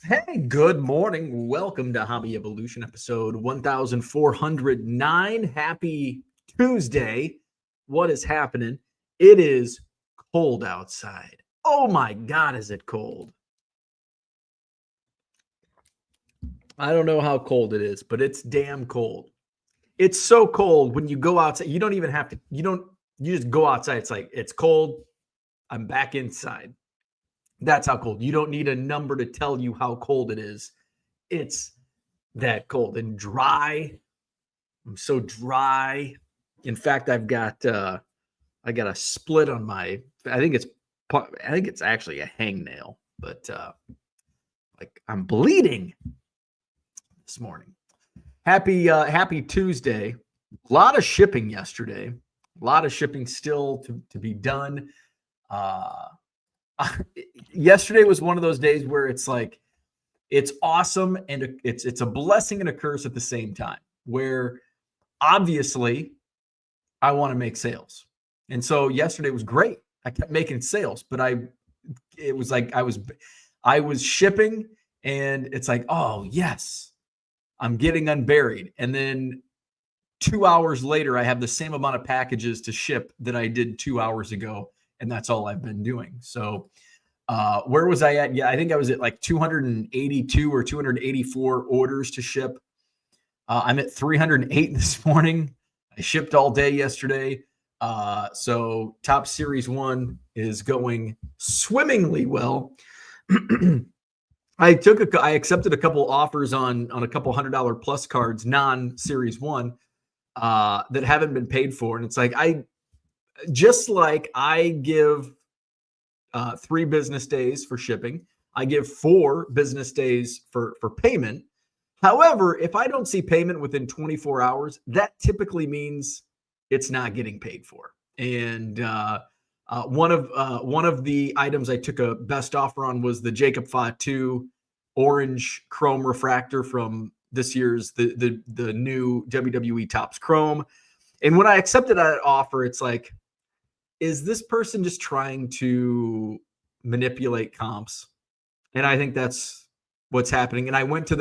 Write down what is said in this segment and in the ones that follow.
Hey, good morning. Welcome to Hobby Evolution episode 1409. Happy Tuesday. What is happening? It is cold outside. Oh my God, is it cold? I don't know how cold it is, but it's damn cold. It's so cold when you go outside. You don't even have to, you just go outside. It's like, it's cold. I'm back inside. That's how cold. You don't need a number to tell you how cold it is. It's that cold and dry. I'm so dry. In fact, I got a split on my. I think it's actually a hangnail, but like I'm bleeding this morning. Happy Tuesday. A lot of shipping yesterday. A lot of shipping still to be done. Uh, Yesterday was one of those days where it's like it's awesome and it's a blessing and a curse at the same time. Where obviously I want to make sales, and so yesterday was great. I kept making sales, but it was like I was shipping, and it's like, oh yes, I'm getting unburied, and then 2 hours later, I have the same amount of packages to ship that I did 2 hours ago, and that's all I've been doing. So, where was I at? Yeah, I think I was at like 282 or 284 orders to ship. I'm at 308 this morning. I shipped all day yesterday. So Top Series 1 is going swimmingly well. I accepted a couple offers on a couple $100 plus cards, non-Series 1, that haven't been paid for. And it's like I give 3 business days for shipping. I give 4 business days for payment. However, if I don't see payment within 24 hours, that typically means it's not getting paid for. And one of the items I took a best offer on was the Jacob Fatu orange chrome refractor from this year's the new WWE Topps Chrome. And when I accepted that offer, it's like, is this person just trying to manipulate comps? And I think that's what's happening. And I went to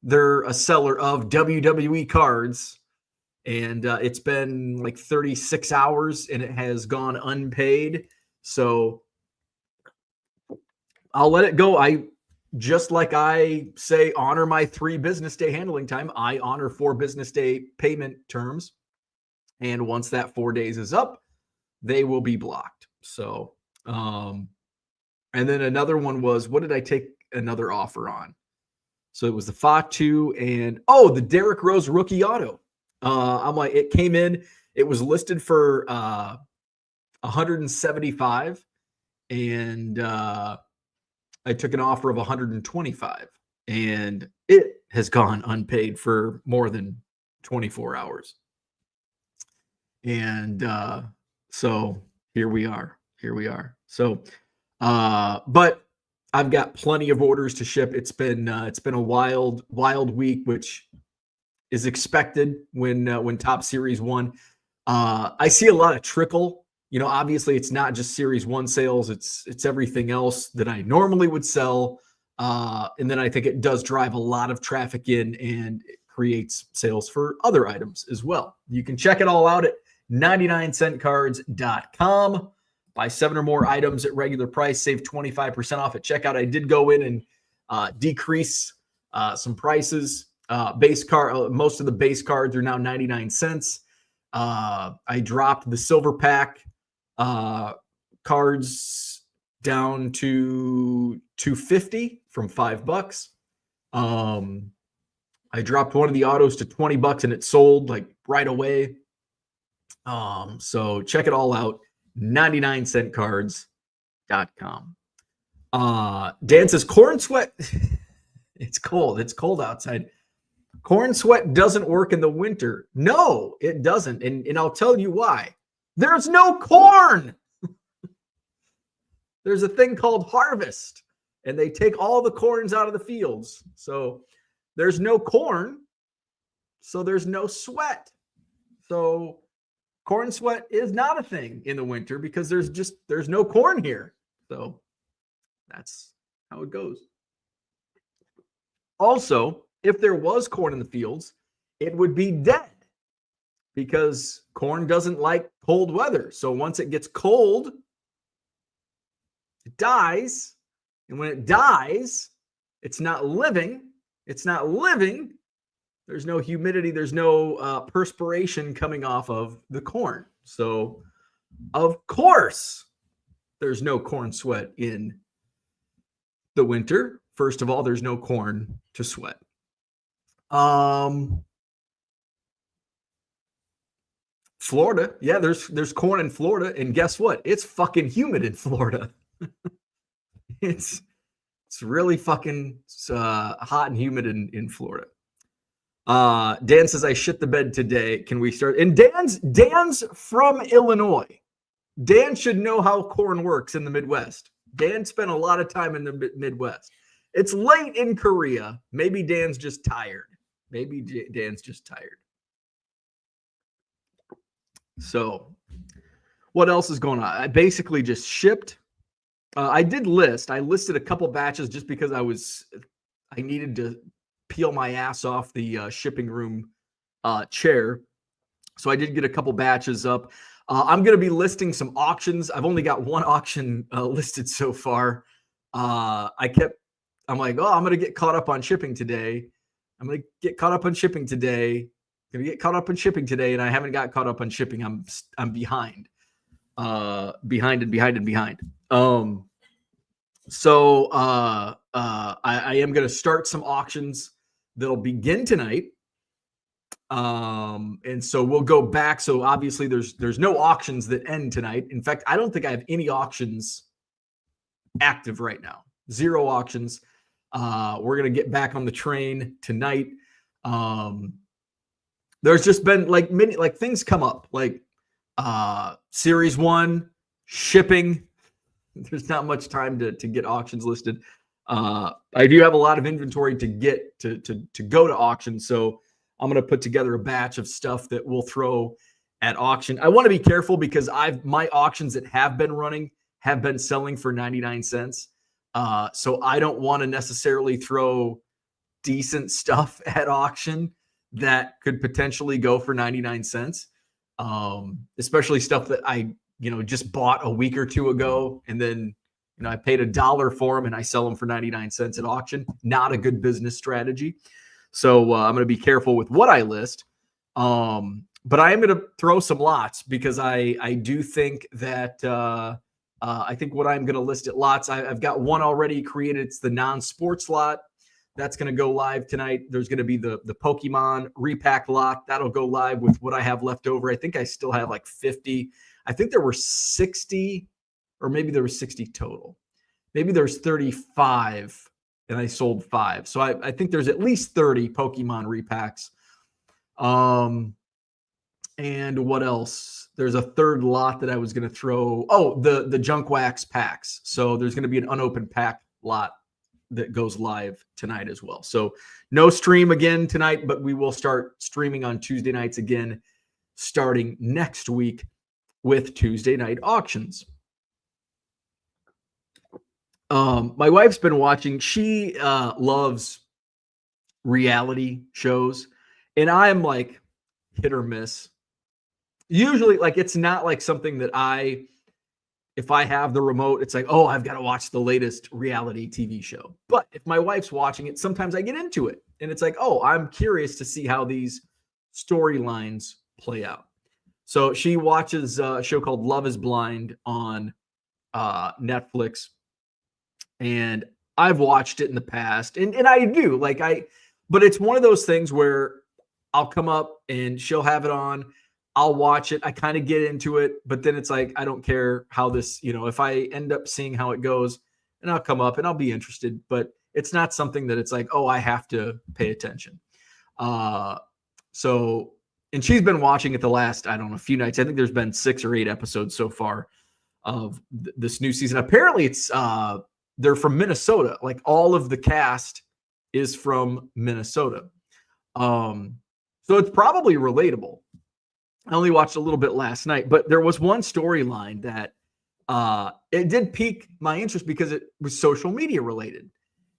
they're a seller of WWE cards, and it's been like 36 hours and it has gone unpaid. So I'll let it go. Just like I say, honor my 3 business day handling time, I honor 4 business day payment terms. And once that 4 days is up, they will be blocked. So, and then another one was, what did I take another offer on? So it was the Fatu and the Derrick Rose rookie auto. I'm like, it came in, it was listed for 175, and I took an offer of 125, and it has gone unpaid for more than 24 hours. And so here we are. So, but I've got plenty of orders to ship. It's been a wild week, which is expected when Top Series 1. I see a lot of trickle. Obviously it's not just Series 1 sales. It's everything else that I normally would sell. And then I think it does drive a lot of traffic in, and it creates sales for other items as well. You can check it all out at 99centcards.com. Buy 7 or more items at regular price, save 25% off at checkout. I did go in and decrease some prices. Base card, most of the base cards are now 99 cents. I dropped the silver pack cards down to $250 from $5. I dropped one of the autos to $20 and it sold like right away. So check it all out. 99centcards.com. Dan says corn sweat. It's cold. It's cold outside. Corn sweat doesn't work in the winter. No, it doesn't. And I'll tell you why. There's no corn. There's a thing called harvest, and they take all the corns out of the fields. So there's no corn. So there's no sweat. So corn sweat is not a thing in the winter because there's no corn here. So that's how it goes. Also, if there was corn in the fields, it would be dead because corn doesn't like cold weather. So once it gets cold, it dies. And when it dies, it's not living. It's not living. There's no humidity. There's no perspiration coming off of the corn. So, of course, there's no corn sweat in the winter. First of all, there's no corn to sweat. Florida, yeah, there's corn in Florida, and guess what? It's fucking humid in Florida. it's really fucking hot and humid in Florida. Dan says I shit the bed today. Can we start? And Dan's from Illinois. Dan should know how corn works in the Midwest. Dan spent a lot of time in the Midwest. It's late in Korea. Maybe Dan's just tired. Dan's just tired. So what else is going on? I basically just shipped. I listed a couple batches just because I needed to peel my ass off the shipping room chair. So I did get a couple batches up. I'm going to be listing some auctions. I've only got one auction listed so far. I'm like, I'm going to get caught up on shipping today. And I haven't got caught up on shipping. I'm behind. So I am going to start some auctions that'll begin tonight. And so we'll go back. So obviously there's no auctions that end tonight. In fact, I don't think I have any auctions active right now. 0 auctions. We're going to get back on the train tonight. There's just been things come up like series 1 shipping. There's not much time to get auctions listed. I do have a lot of inventory to get to go to auction. So I'm going to put together a batch of stuff that we'll throw at auction. I want to be careful because my auctions that have been running have been selling for 99 cents. So I don't want to necessarily throw decent stuff at auction that could potentially go for 99 cents. Especially stuff that I, just bought a week or two ago. And then, I paid $1 for them and I sell them for 99 cents at auction. Not a good business strategy. So I'm going to be careful with what I list. But I am going to throw some lots because I do think that I think what I'm going to list at lots, I've got one already created. It's the non-sports lot. That's going to go live tonight. There's going to be the Pokemon repack lot. That'll go live with what I have left over. I think I still have like 50. I think there were 60 or maybe there was 60 total. Maybe there's 35 and I sold 5. So I think there's at least 30 Pokemon repacks. And what else? There's a third lot that I was going to throw. Oh, the Junk Wax packs. So there's going to be an unopened pack lot that goes live tonight as well. So no stream again tonight, but we will start streaming on Tuesday nights again, starting next week with Tuesday night auctions. My wife's been watching. She loves reality shows, and I'm like hit or miss. Usually, it's not like something that if I have the remote, it's like, oh, I've got to watch the latest reality TV show. But if my wife's watching it, sometimes I get into it, and it's like, oh, I'm curious to see how these storylines play out. So she watches a show called Love is Blind on Netflix. And I've watched it in the past and I do but it's one of those things where I'll come up and she'll have it on. I'll watch it. I kind of get into it, but then it's like, I don't care how this, if I end up seeing how it goes and I'll come up and I'll be interested, but it's not something that it's like, oh, I have to pay attention. So, and she's been watching it the last, I don't know, a few nights. I think there's been 6 or 8 episodes so far of this new season. Apparently it's, they're from Minnesota. Like all of the cast is from Minnesota. So it's probably relatable. I only watched a little bit last night, but there was one storyline that it did pique my interest because it was social media related.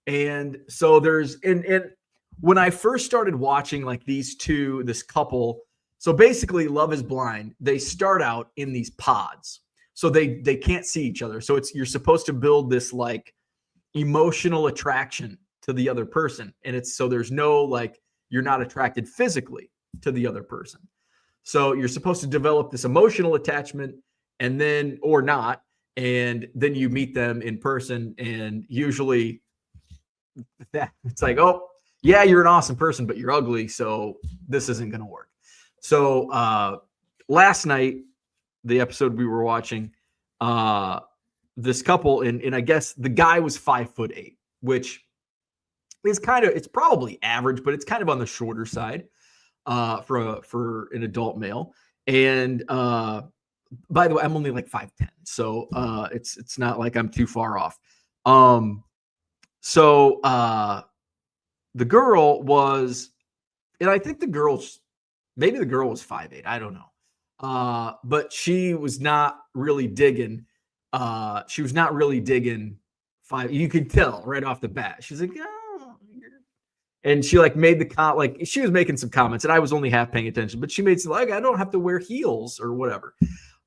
And so there's and when I first started watching like this couple, so basically Love is Blind, they start out in these pods. So they can't see each other. So you're supposed to build this like emotional attraction to the other person. And it's so there's no like you're not attracted physically to the other person. So you're supposed to develop this emotional attachment and then or not, and then you meet them in person, and usually that it's like, oh yeah, you're an awesome person, but you're ugly, so this isn't going to work. So last night, the episode we were watching, this couple, and I guess the guy was 5'8", which is it's probably average, but it's kind of on the shorter side for an adult male. And by the way, I'm only like 5'10", so it's not like I'm too far off. So the girl was, and I think maybe the girl was 5'8", I don't know. But she was not really digging. She was not really digging five. You could tell right off the bat. She's like, oh. And she like made like she was making some comments, and I was only half paying attention. But she made some like, I don't have to wear heels or whatever.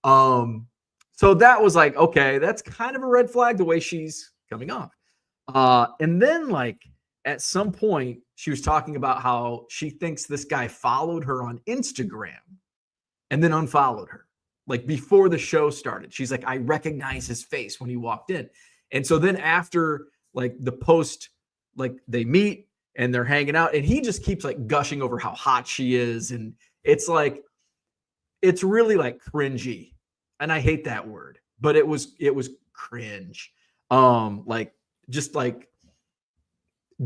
So that was like, okay, that's kind of a red flag the way she's coming off. And then like at some point she was talking about how she thinks this guy followed her on Instagram and then unfollowed her. Like before the show started, she's like, I recognize his face when he walked in. And so then after like the post, like they meet and they're hanging out, and he just keeps like gushing over how hot she is. And it's like, it's really like cringy. And I hate that word, but it was cringe. Like just like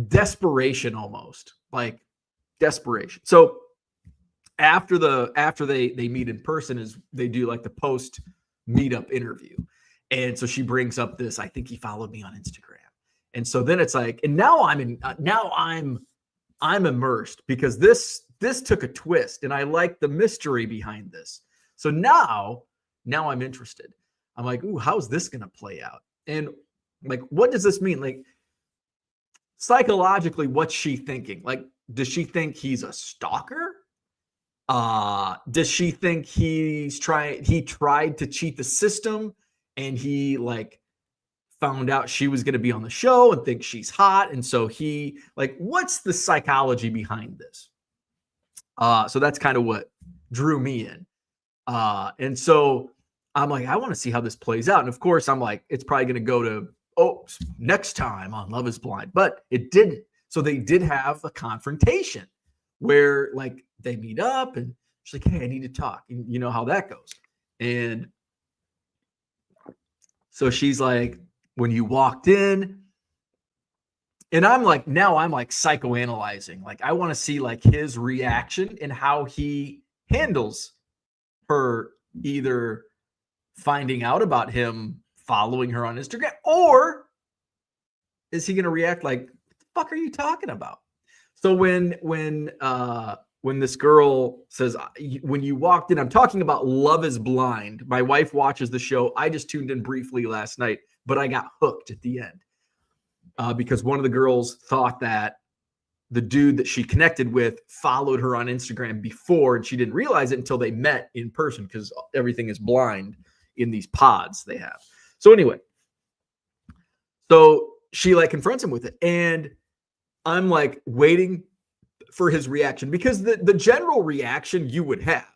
desperation, almost like desperation. So after they meet in person, is they do like the post meetup interview. And so she brings up this, I think he followed me on Instagram. And so then it's like, and now I'm immersed because this took a twist, and I like the mystery behind this. So now I'm interested. I'm like, ooh, how's this going to play out? And like, what does this mean? Like psychologically, what's she thinking? Like, does she think he's a stalker? Does she think he tried to cheat the system, and he like found out she was going to be on the show and thinks she's hot, and so he like, what's the psychology behind this? So that's kind of what drew me in. And so I'm like, I want to see how this plays out. And of course, I'm like, it's probably going to go to next time on Love is Blind, but it didn't. So they did have a confrontation where like they meet up, and she's like, hey, I need to talk. And you know how that goes. And so she's like, when you walked in, and I'm like psychoanalyzing. Like, I want to see like his reaction and how he handles her either finding out about him following her on Instagram, or is he going to react like, what the fuck are you talking about? So when this girl says, when you walked in, I'm talking about Love is Blind. My wife watches the show. I just tuned in briefly last night, but I got hooked at the end because one of the girls thought that the dude that she connected with followed her on Instagram before, and she didn't realize it until they met in person because everything is blind in these pods they have. So anyway, so she like confronts him with it, and I'm like waiting for his reaction, because the general reaction you would have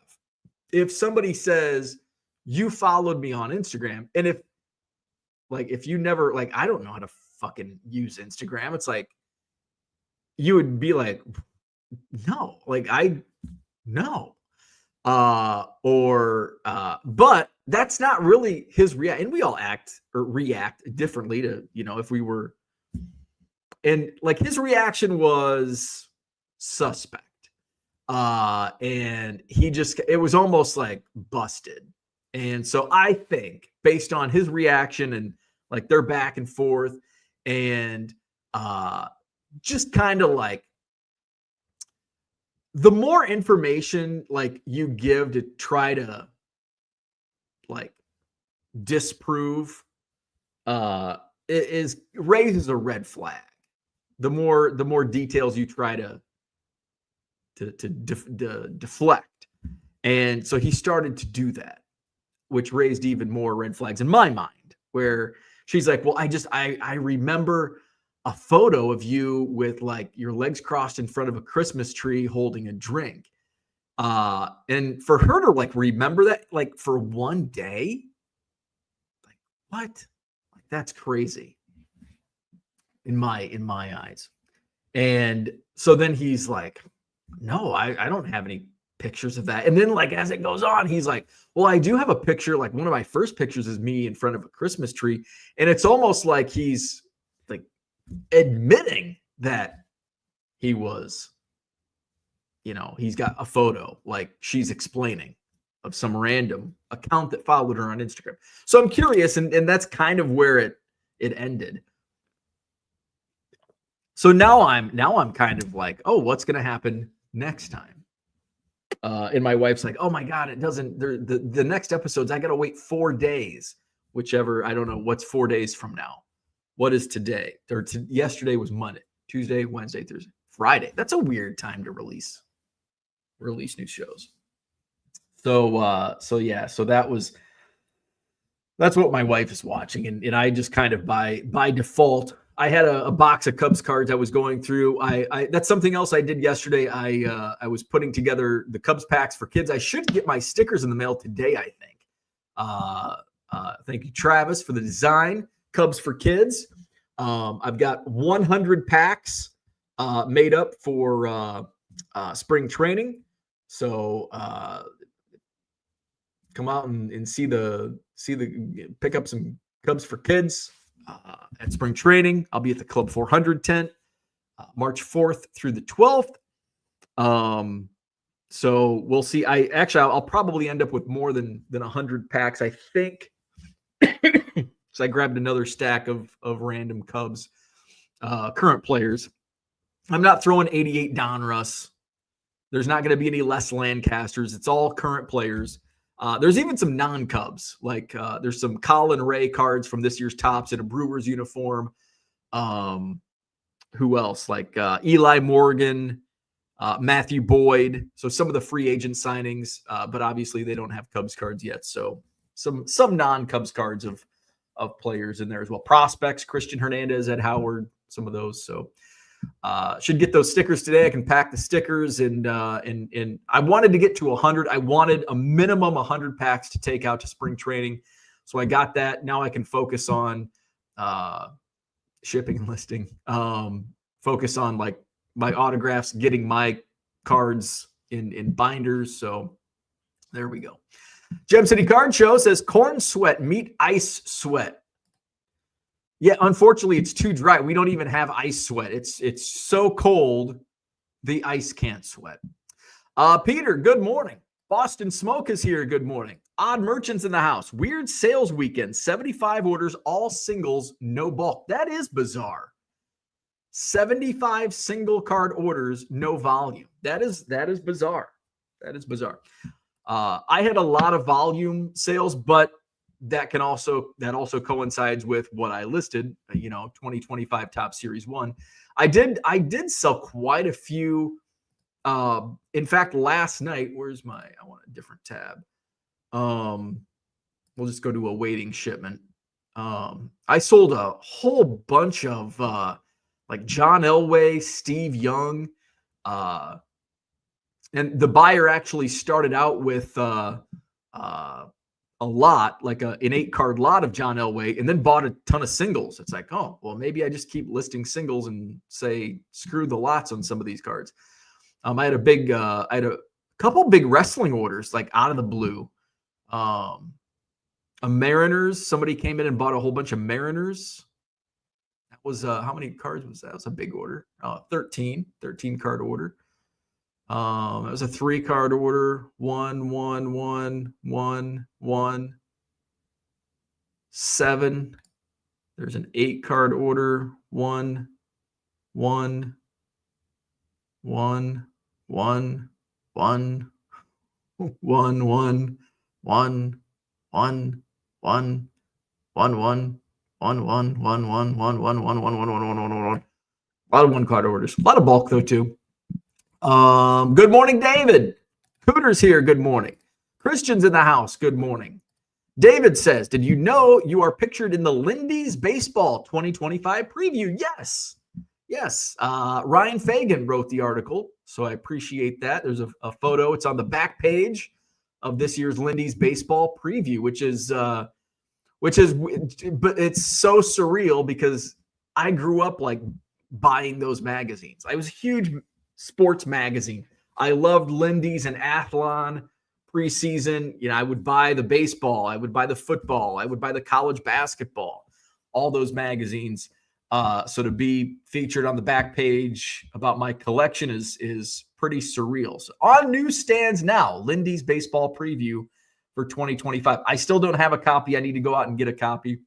if somebody says you followed me on Instagram, and if you never, like, I don't know how to fucking use Instagram, it's like you would be like, no, like no. But that's not really his react. And we all act or react differently to, if we were, and like his reaction was suspect. And it was almost like busted. And so I think based on his reaction and like their back and forth and just kind of like the more information like you give to try to like disprove raises a red flag. the more details you try to deflect. And so he started to do that, which raised even more red flags in my mind, where she's like, well, I remember a photo of you with like your legs crossed in front of a Christmas tree holding a drink. And for her to like remember that like for one day, like what? Like that's crazy in my eyes. And so then he's like, no, I don't have any pictures of that. And then like as it goes on, he's like, well, I do have a picture. Like one of my first pictures is me in front of a Christmas tree. And it's almost like he's like admitting that he was, he's got a photo like she's explaining of some random account that followed her on Instagram. So I'm curious, and that's kind of where it ended. So now I'm kind of like, oh, what's going to happen next time? And my wife's like, oh my God, it doesn't, the next episodes, I got to wait 4 days, whichever, I don't know what's 4 days from now. What is today? Yesterday was Monday, Tuesday, Wednesday, Thursday, Friday. That's a weird time to release new shows. So yeah, so that's what my wife is watching. And I just kind of by default, I had a box of Cubs cards I was going through. I that's something else I did yesterday. I was putting together the Cubs packs for kids. I should get my stickers in the mail today, I think. Thank you, Travis, for the design. Cubs for kids. I've got 100 packs made up for spring training. So come out and see the pick up some Cubs for kids at spring training. I'll be at the Club 400 tent March 4th through the 12th. So we'll see. I'll probably end up with more than 100 packs, I think. So I grabbed another stack of random Cubs current players. I'm not throwing 88 Donruss. There's not going to be any Les Lancasters. It's all current players. There's even some non-Cubs. Like there's some Colin Ray cards from this year's Topps in a Brewers uniform. Who else? Like Eli Morgan, Matthew Boyd. So some of the free agent signings, but obviously they don't have Cubs cards yet. So some non-Cubs cards of players in there as well. Prospects, Christian Hernandez, Ed Howard, some of those. So should get those stickers today. I can pack the stickers and I wanted to get to 100. I wanted a minimum 100 packs to take out to spring training. So I got that. Now I can focus on shipping and listing. Focus on like my autographs, getting my cards in binders. So there we go. Gem City Card Show says corn sweat meet ice sweat. Yeah, unfortunately, it's too dry. We don't even have ice sweat. It's so cold, the ice can't sweat. Peter, good morning. Boston Smoke is here. Good morning. Odd Merchants in the house. Weird sales weekend. 75 orders, all singles, no bulk. That is bizarre. 75 single card orders, no volume. That is bizarre. That is bizarre. I had a lot of volume sales, but that also coincides with what I listed, 2025 Top Series 1. I did sell quite a few. In fact, last night, I want a different tab. We'll just go to awaiting shipment. I sold a whole bunch of like John Elway, Steve Young, and the buyer actually started out with a lot, like an 8-card lot of John Elway, and then bought a ton of singles. It's like, oh, well, maybe I just keep listing singles and say, screw the lots on some of these cards. I had a couple big wrestling orders, like out of the blue. A Mariners, somebody came in and bought a whole bunch of Mariners. That was, how many cards was that? That was a big order. 13 card order. It was a 3-card order. 1, 1, 1, 1, 1, 7. There's an 8-card order. 1, 1, 1, 1, 1, 1, 1, 1, 1, 1, 1, 1, 1, 1, 1, 1, 1, 1, 1, 1, 1, 1, 1, 1. A lot of one-card orders. A lot of bulk, though, too. Good morning, David. Cooter's here. Good morning. Christian's in the house. Good morning. David says, did you know you are pictured in the Lindy's Baseball 2025 preview? Yes. Yes. Ryan Fagan wrote the article, so I appreciate that. There's a photo. It's on the back page of this year's Lindy's Baseball preview, but it's so surreal because I grew up like buying those magazines. I was a huge sports magazine. I loved Lindy's and Athlon preseason. You know, I would buy the baseball, I would buy the football, I would buy the college basketball, all those magazines. So to be featured on the back page about my collection is pretty surreal. So on newsstands now, Lindy's Baseball preview for 2025. I still don't have a copy. I need to go out and get a copy.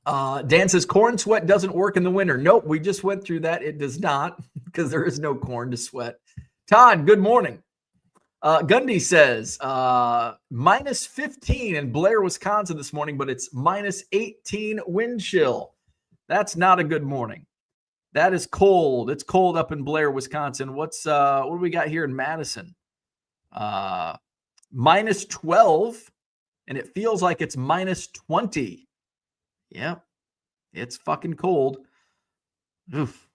Dan says corn sweat doesn't work in the winter. Nope, we just went through that. It does not because there is no corn to sweat. Todd, good morning. Gundy says minus 15 in Blair, Wisconsin this morning, but it's minus 18 wind chill. That's not a good morning. That is cold. It's cold up in Blair, Wisconsin. What do we got here in Madison? Minus 12, and it feels like it's minus 20. Yeah, it's fucking cold. Oof.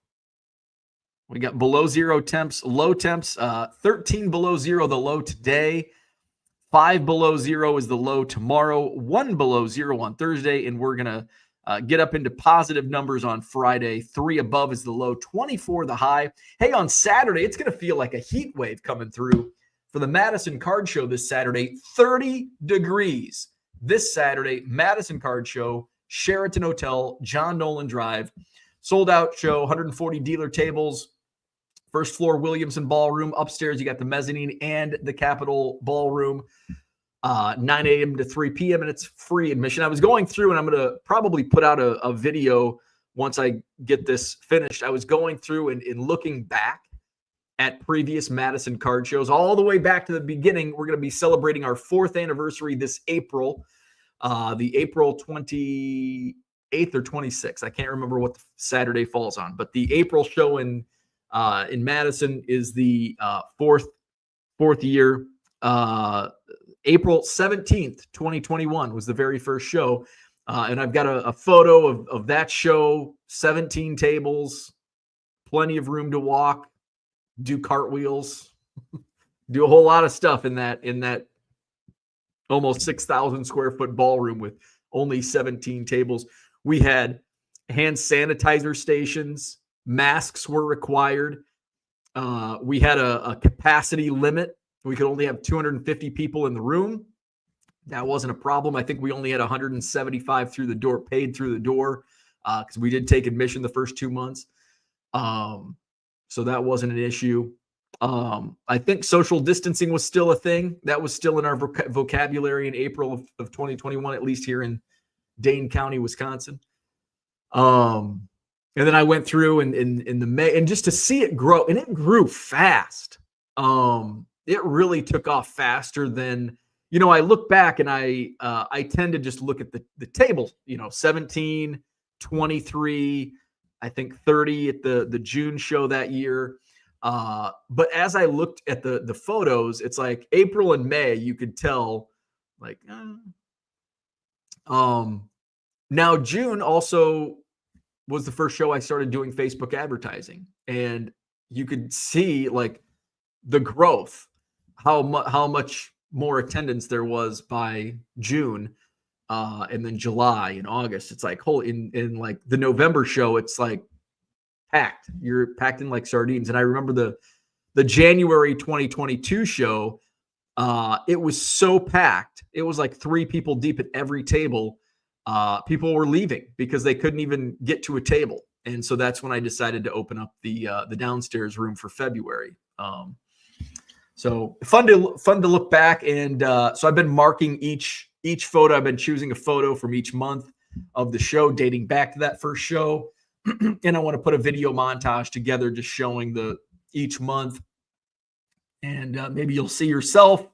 We got below zero temps, low temps, 13 below zero, the low today. 5 below zero is the low tomorrow. 1 below zero on Thursday, and we're going to get up into positive numbers on Friday. 3 above is the low, 24 the high. Hey, on Saturday, it's going to feel like a heat wave coming through for the Madison Card Show this Saturday. 30 degrees this Saturday, Madison Card Show. Sheraton Hotel, John Nolan Drive, sold out show, 140 dealer tables, first floor Williamson Ballroom. Upstairs, you got the mezzanine and the Capitol Ballroom, 9 a.m. to 3 p.m., and it's free admission. I was going through, and I'm going to probably put out a video once I get this finished. I was going through and looking back at previous Madison card shows, all the way back to the beginning. We're going to be celebrating our 4th anniversary this April. The April 28th or 26th. I can't remember what the Saturday falls on, but the April show in Madison is the fourth year. April 17th, 2021 was the very first show. And I've got a photo of that show, 17 tables, plenty of room to walk, do cartwheels, do a whole lot of stuff in that almost 6,000 square foot ballroom with only 17 tables. We had hand sanitizer stations. Masks were required. We had a capacity limit. We could only have 250 people in the room. That wasn't a problem. I think we only had 175 paid through the door because we did take admission the first 2 months. So that wasn't an issue. I think social distancing was still a thing. That was still in our vocabulary in April of 2021, at least here in Dane County, Wisconsin. And then I went through in the May, and just to see it grow, and it grew fast. It really took off faster than, I look back and I tend to just look at the table, 17, 23, I think 30 at the June show that year. But as I looked at the photos, it's like April and May, you could tell like, now June also was the first show I started doing Facebook advertising, and you could see like the growth, how much more attendance there was by June, and then July and August. It's like in like the November show, it's like packed. You're packed in like sardines. And I remember the January 2022 show, it was so packed. It was like 3 people deep at every table. People were leaving because they couldn't even get to a table. And so that's when I decided to open up the downstairs room for February. So fun to look back. And so I've been marking each photo. I've been choosing a photo from each month of the show dating back to that first show. And I want to put a video montage together just showing each month. And maybe you'll see yourself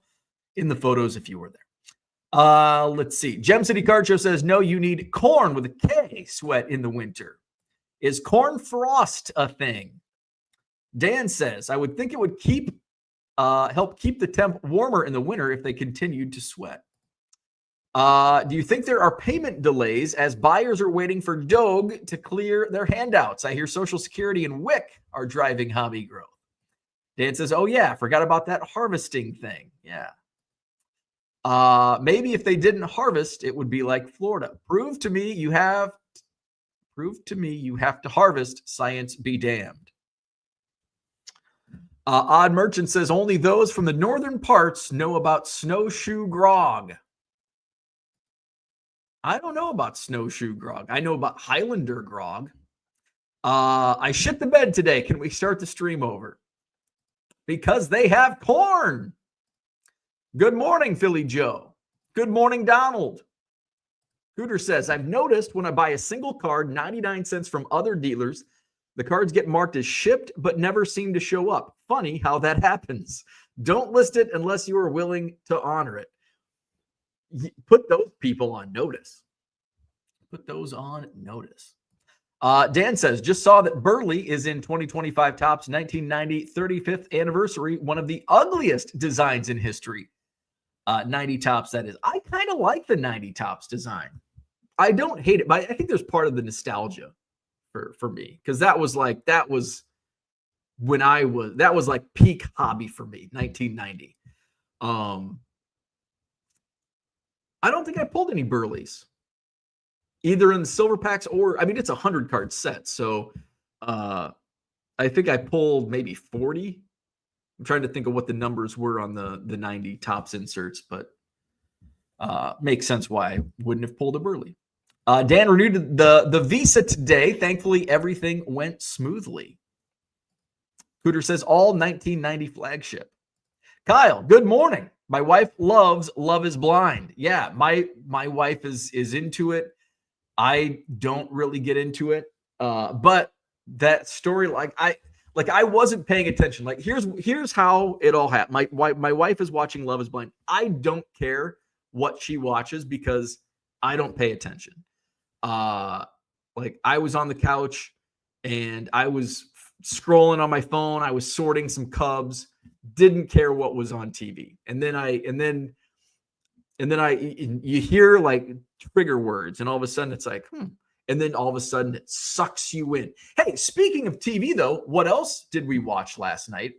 in the photos if you were there. Let's see. Gem City Card Show says, no, you need corn with a K sweat in the winter. Is corn frost a thing? Dan says, I would think it would help keep the temp warmer in the winter if they continued to sweat. Do you think there are payment delays as buyers are waiting for Doge to clear their handouts? I hear Social Security and WIC are driving hobby growth. Dan says, oh yeah, forgot about that harvesting thing. Yeah. Maybe if they didn't harvest, it would be like Florida. Prove to me you have to harvest. Science be damned. Odd Merchant says only those from the northern parts know about snowshoe grog. I don't know about snowshoe grog. I know about Highlander grog. I shit the bed today. Can we start the stream over? Because they have corn. Good morning, Philly Joe. Good morning, Donald. Cooter says, I've noticed when I buy a single card, 99 cents from other dealers, the cards get marked as shipped, but never seem to show up. Funny how that happens. Don't list it unless you are willing to honor it. Put those people on notice. Put those on notice. Dan says, just saw that Burley is in 2025 Topps 1990 35th anniversary, one of the ugliest designs in history. 90 Topps, that is. I kind of like the 90 Topps design. I don't hate it, but I think there's part of the nostalgia for me, because that was like peak hobby for me, 1990. I don't think I pulled any Burleys, either in the silver packs or, I mean, it's a 100 card set. So I think I pulled maybe 40. I'm trying to think of what the numbers were on the 90 Topps inserts, but makes sense why I wouldn't have pulled a Burley. Dan renewed the Visa today. Thankfully, everything went smoothly. Cooter says all 1990 flagship. Kyle, good morning. My wife loves Love is Blind. Yeah, my wife is into it. I don't really get into it. But that story, I wasn't paying attention. Like, here's how it all happened. My wife is watching Love is Blind. I don't care what she watches because I don't pay attention. Like, I was on the couch and I was scrolling on my phone. I was sorting some Cubs. Didn't care what was on TV. And then you hear like trigger words, and all of a sudden it's like, and then all of a sudden it sucks you in. Hey, speaking of TV though, what else did we watch last night?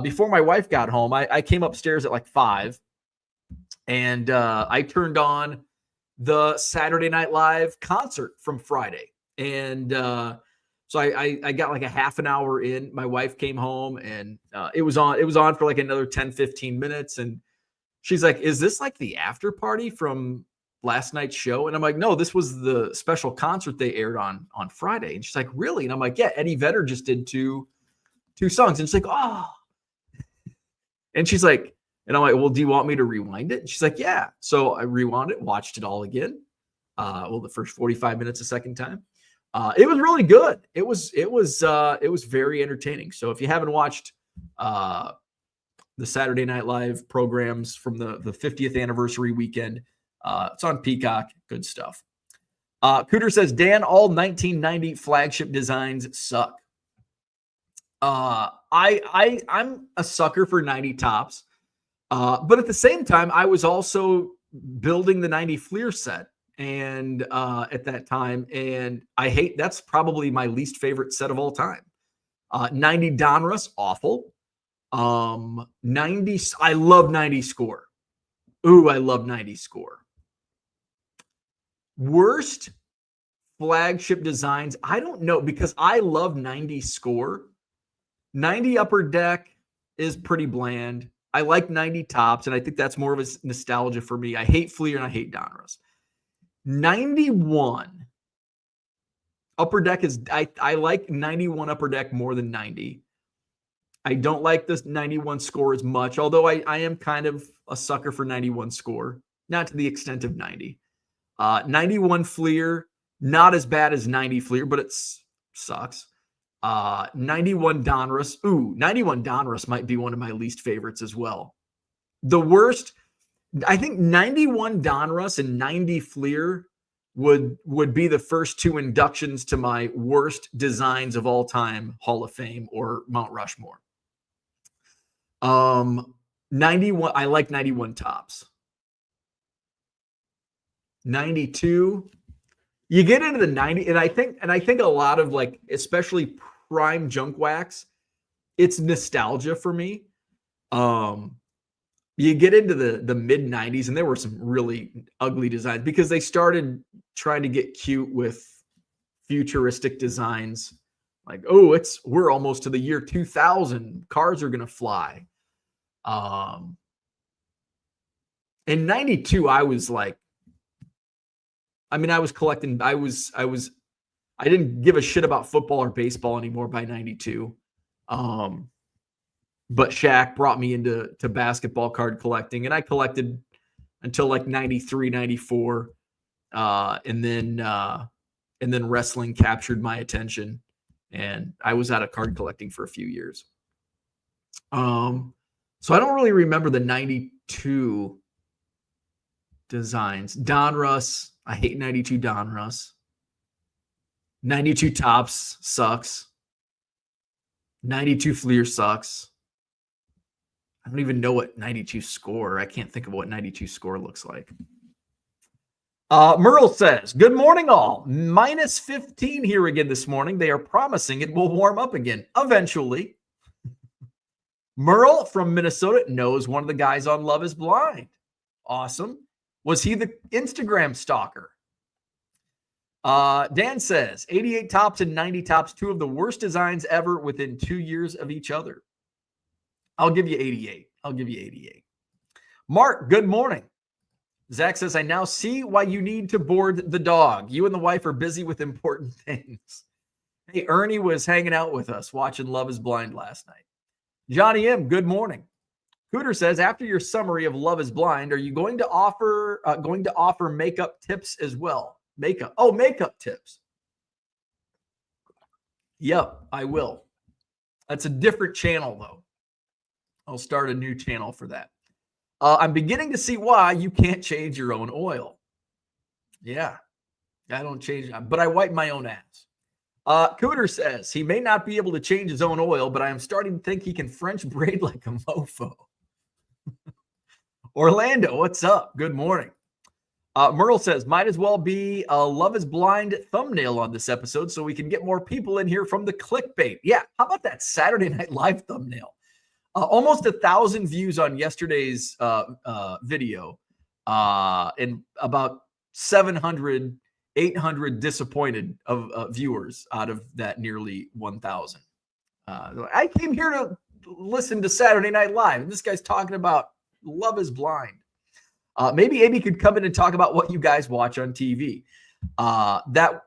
Before my wife got home, I came upstairs at like 5, and I turned on the Saturday Night Live concert from Friday. And so I got like a half an hour in. My wife came home, and it was on for like another 10, 15 minutes. And she's like, is this like the after party from last night's show? And I'm like, no, this was the special concert they aired on Friday. And she's like, really? And I'm like, yeah, Eddie Vedder just did two songs. And she's like, oh. And she's like, and I'm like, well, do you want me to rewind it? And she's like, yeah. So I rewound it, watched it all again. The first 45 minutes a second time. It was really good. It was very entertaining. So if you haven't watched the Saturday Night Live programs from the 50th anniversary weekend, it's on Peacock. Good stuff. Cooter says, Dan, all 1990 flagship designs suck. I'm a sucker for 90 Topps. But at the same time, I was also building the 90 Fleer set. And at that time, and that's probably my least favorite set of all time. 90 Donruss, awful. 90, I love 90 Score. Ooh, I love 90 Score. Worst flagship designs, I don't know, because I love 90 Score. 90 Upper Deck is pretty bland. I like 90 Topps, and I think that's more of a nostalgia for me. I hate Fleer and I hate Donruss. 91 Upper Deck is, I like 91 Upper Deck more than 90. I don't like this 91 Score as much, although I am kind of a sucker for 91 Score, not to the extent of 90. 91 Fleer, not as bad as 90 Fleer, but it sucks. 91 Donruss. Ooh, 91 Donruss might be one of my least favorites as well. The worst, I think 91 Donruss and 90 Fleer would be the first two inductions to my worst designs of all time Hall of Fame or Mount Rushmore. 91, I like 91 tops. 92, you get into the 90, and I think a lot of, like, especially prime junk wax, it's nostalgia for me. You get into the mid 90s, and there were some really ugly designs because they started trying to get cute with futuristic designs. Like, oh, we're almost to the year 2000. Cars are going to fly. In 92, I was like, I was collecting. I didn't give a shit about football or baseball anymore by 92. But Shaq brought me into basketball card collecting, and I collected until like 93, 94. And then wrestling captured my attention, and I was out of card collecting for a few years. So I don't really remember the 92 designs. Donruss, I hate 92 Donruss. 92 Tops sucks. 92 Fleer sucks. I don't even know what 92 score. I can't think of what 92 score looks like. Merle says, good morning, all. Minus 15 here again this morning. They are promising it will warm up again eventually. Merle from Minnesota knows one of the guys on Love is Blind. Awesome. Was he the Instagram stalker? Dan says, 88 tops and 90 tops, two of the worst designs ever within 2 years of each other. I'll give you 88. Mark, good morning. Zach says, I now see why you need to board the dog. You and the wife are busy with important things. Hey, Ernie was hanging out with us watching Love is Blind last night. Johnny M., good morning. Cooter says, after your summary of Love is Blind, are you going to offer makeup tips as well? Makeup tips. Yep, I will. That's a different channel, though. I'll start a new channel for that. I'm beginning to see why you can't change your own oil. Yeah, I don't change, but I wipe my own ass. Cooter says he may not be able to change his own oil, but I am starting to think he can French braid like a mofo. Orlando, what's up? Good morning. Merle says, might as well be a Love is Blind thumbnail on this episode so we can get more people in here from the clickbait. Yeah, how about that Saturday Night Live thumbnail? Almost 1,000 views on yesterday's video, and about 700, 800 disappointed of viewers out of that nearly 1,000. I came here to listen to Saturday Night Live, and this guy's talking about Love is Blind. Maybe Amy could come in and talk about what you guys watch on TV. That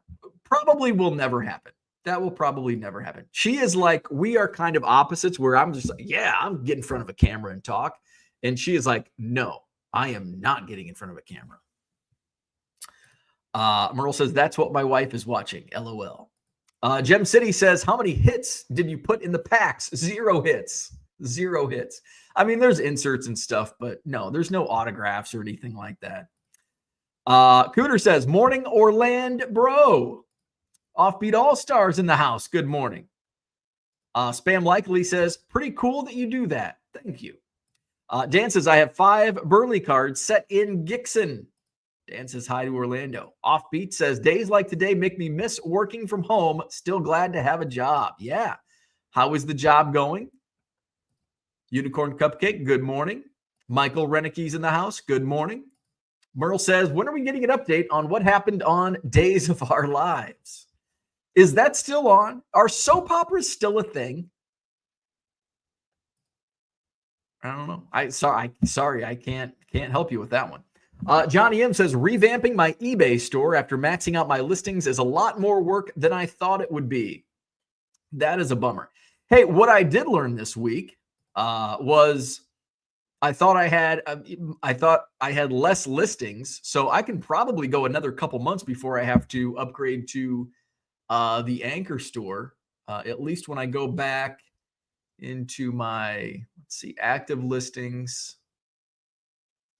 probably will never happen. That will probably never happen. She is like, we are kind of opposites where I'm just like, yeah, I'm getting in front of a camera and talk. And she is like, no, I am not getting in front of a camera. Merle says, that's what my wife is watching. LOL. Gem City says, how many hits did you put in the packs? 0 hits. 0 hits. I mean, there's inserts and stuff, but no, there's no autographs or anything like that. Cooter says, morning, Orlando, bro. Offbeat All-Stars in the house. Good morning. Spam Likely says, pretty cool that you do that. Thank you. Dan says, I have 5 Burley cards set in Gixon. Dan says, hi to Orlando. Offbeat says, days like today make me miss working from home. Still glad to have a job. Yeah. How is the job going? Unicorn Cupcake, good morning. Michael Renicke's in the house. Good morning. Merle says, when are we getting an update on what happened on Days of Our Lives? Is that still on? Are soap operas still a thing? I don't know. Sorry, I can't help you with that one. Johnny M says, revamping my eBay store after maxing out my listings is a lot more work than I thought it would be. That is a bummer. Hey, what I did learn this week was I thought I had less listings, so I can probably go another couple months before I have to upgrade to the Anchor store. At least when I go back into my, active listings.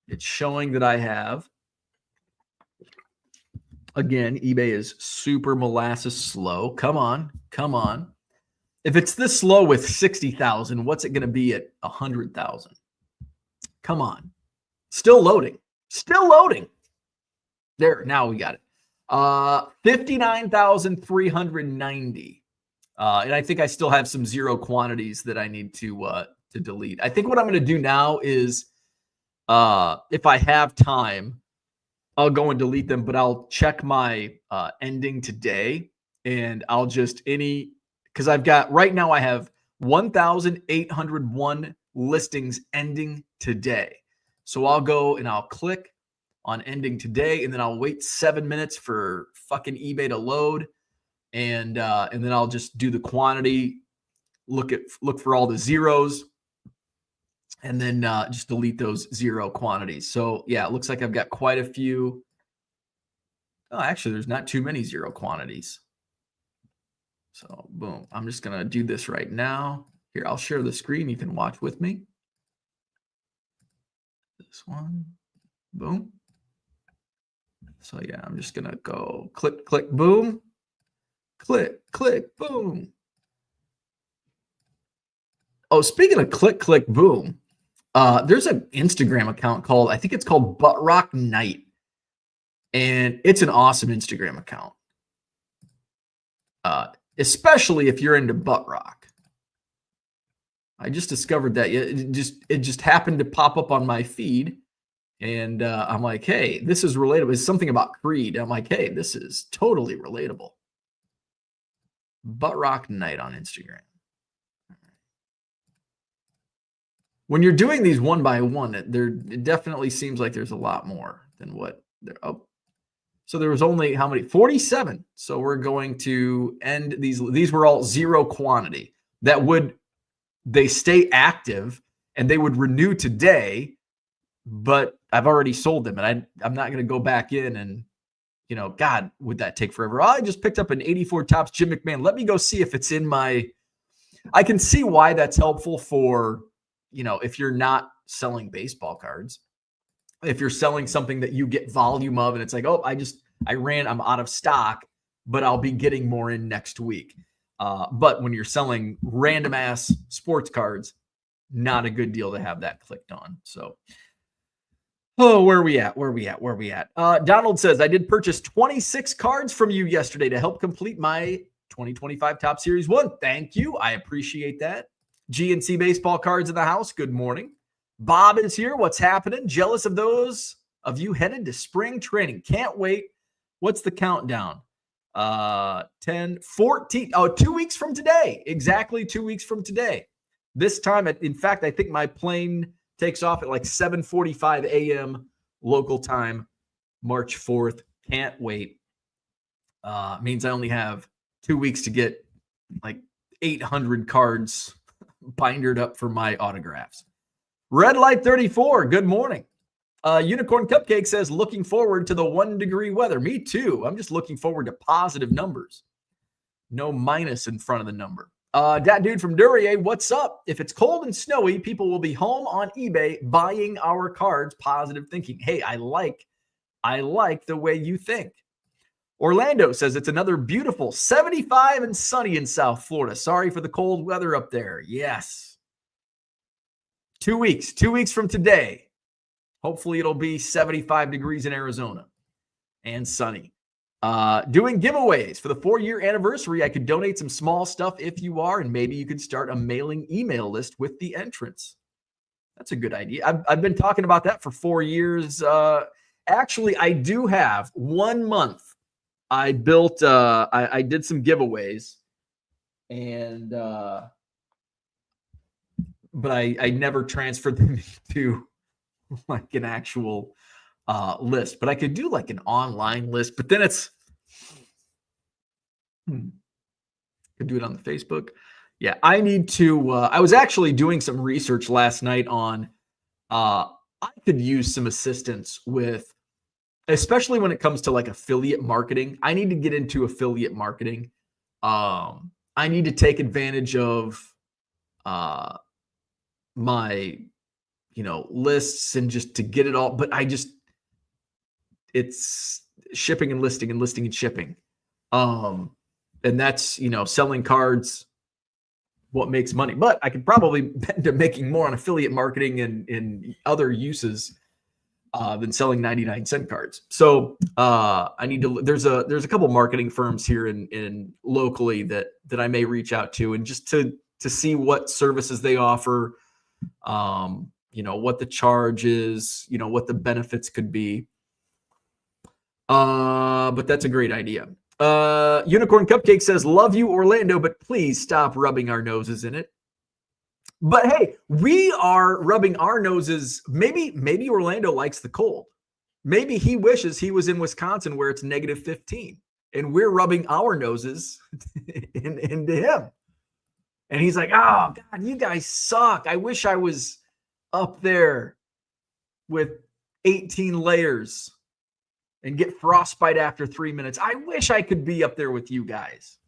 It's showing that I have. Again, eBay is super molasses slow. Come on. Come on. If it's this slow with 60,000, what's it going to be at 100,000? Come on. Still loading. Still loading. There, now we got it. 59,390. And I think I still have some zero quantities that I need to delete. I think what I'm going to do now is, if I have time, I'll go and delete them, but I'll check my ending today, and I'll just because I've got right now I have 1,801 listings ending today. So I'll go and I'll click on ending today, and then I'll wait 7 minutes for fucking eBay to load, and then I'll just do the quantity, look for all the zeros, and then just delete those zero quantities. So yeah, it looks like I've got quite a few. Oh, actually, there's not too many zero quantities. So boom, I'm just going to do this right now. Here, I'll share the screen. You can watch with me. This one, boom. So yeah, I'm just going to go click, click, boom, click, click, boom. Oh, speaking of click, click, boom, there's an Instagram account called, I think it's called Butt Rock Night. And it's an awesome Instagram account, especially if you're into butt rock. I just discovered that it just happened to pop up on my feed, and I'm like, hey, this is relatable. It's something about Creed. I'm like, hey, this is totally relatable. Butt Rock Night on Instagram. When you're doing these one by one, it definitely seems like there's a lot more than what they're up. So there was only how many? 47. So we're going to end these. These were all zero quantity. They stay active and they would renew today, but I've already sold them, and I'm not going to go back in and, God, would that take forever? I just picked up an 84 Topps Jim McMahon. Let me go see if it's in my. I can see why that's helpful for, if you're not selling baseball cards. If you're selling something that you get volume of, and it's like, oh, I'm out of stock, but I'll be getting more in next week. But when you're selling random ass sports cards, not a good deal to have that clicked on. So, where are we at? Donald says, I did purchase 26 cards from you yesterday to help complete my 2025 Top Series 1. Thank you. I appreciate that. GNC baseball cards in the house. Good morning. Bob is here. What's happening? Jealous of those of you headed to spring training. Can't wait. What's the countdown? 10, 14. Oh, 2 weeks from today. Exactly 2 weeks from today. This time, in fact, I think my plane takes off at like 7:45 a.m. local time, March 4th. Can't wait. Means I only have 2 weeks to get like 800 cards bindered up for my autographs. Red Light 34, good morning. Unicorn Cupcake says, looking forward to the 1 degree weather. Me too. I'm just looking forward to positive numbers. No minus in front of the number. Dat dude from Duryea, what's up? If it's cold and snowy, people will be home on eBay buying our cards. Positive thinking. Hey, I like the way you think. Orlando says it's another beautiful 75 and sunny in South Florida. Sorry for the cold weather up there. Yes. 2 weeks from today. Hopefully it'll be 75 degrees in Arizona and sunny. Doing giveaways for the 4-year anniversary. I could donate some small stuff if you are, and maybe you could start a mailing email list with the entrance. That's a good idea. I've been talking about that for 4 years. Actually, I do have 1 month. I built, I did some giveaways, and but I never transferred them to like an actual list. But I could do like an online list, but then it's could do it on the Facebook. Yeah, I need to. I was actually doing some research last night on. I could use some assistance with, especially when it comes to like affiliate marketing. I need to get into affiliate marketing. I need to take advantage of my lists and just to get it all. But it's shipping and listing and listing and shipping. And that's, selling cards, what makes money. But I could probably bet into making more on affiliate marketing and other uses than selling 99-cent cards. So I need to. There's a couple marketing firms here in locally that I may reach out to, and just to see what services they offer, what the charge is, what the benefits could be. But that's a great idea. Unicorn Cupcake says, "Love you, Orlando, but please stop rubbing our noses in it." But hey, we are rubbing our noses. Maybe Orlando likes the cold. Maybe he wishes he was in Wisconsin where it's -15, and we're rubbing our noses into him. And he's like, "Oh God, you guys suck. I wish I was up there with 18 layers and get frostbite after 3 minutes. I wish I could be up there with you guys."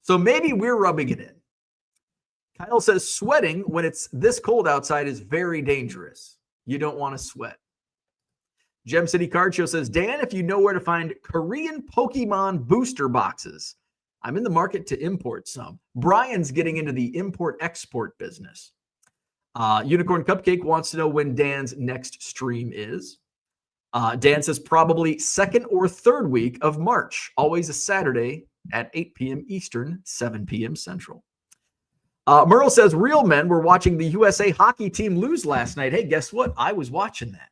So maybe we're rubbing it in. Kyle says, "Sweating when it's this cold outside is very dangerous. You don't want to sweat." Gem City Card Show says, "Dan, if you know where to find Korean Pokemon booster boxes, I'm in the market to import some." Brian's getting into the import-export business. Unicorn Cupcake wants to know when Dan's next stream is. Dan says probably second or third week of March, always a Saturday at 8 p.m. Eastern, 7 p.m. Central. Merle says, "Real men were watching the USA hockey team lose last night." Hey, guess what? I was watching that.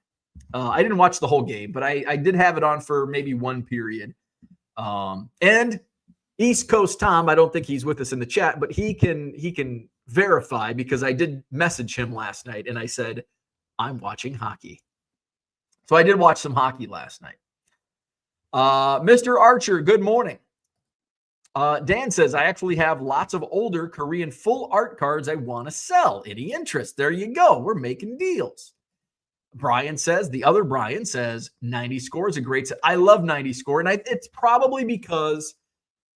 I didn't watch the whole game, but I did have it on for maybe one period. And East Coast Tom, I don't think he's with us in the chat, but he can verify, because I did message him last night and I said, "I'm watching hockey." So I did watch some hockey last night. Mr. Archer, good morning. Dan says, "I actually have lots of older Korean full art cards I want to sell. Any interest?" There you go. We're making deals. Brian says, the other Brian says, 90 score is a great set. I love 90 score. And it's probably because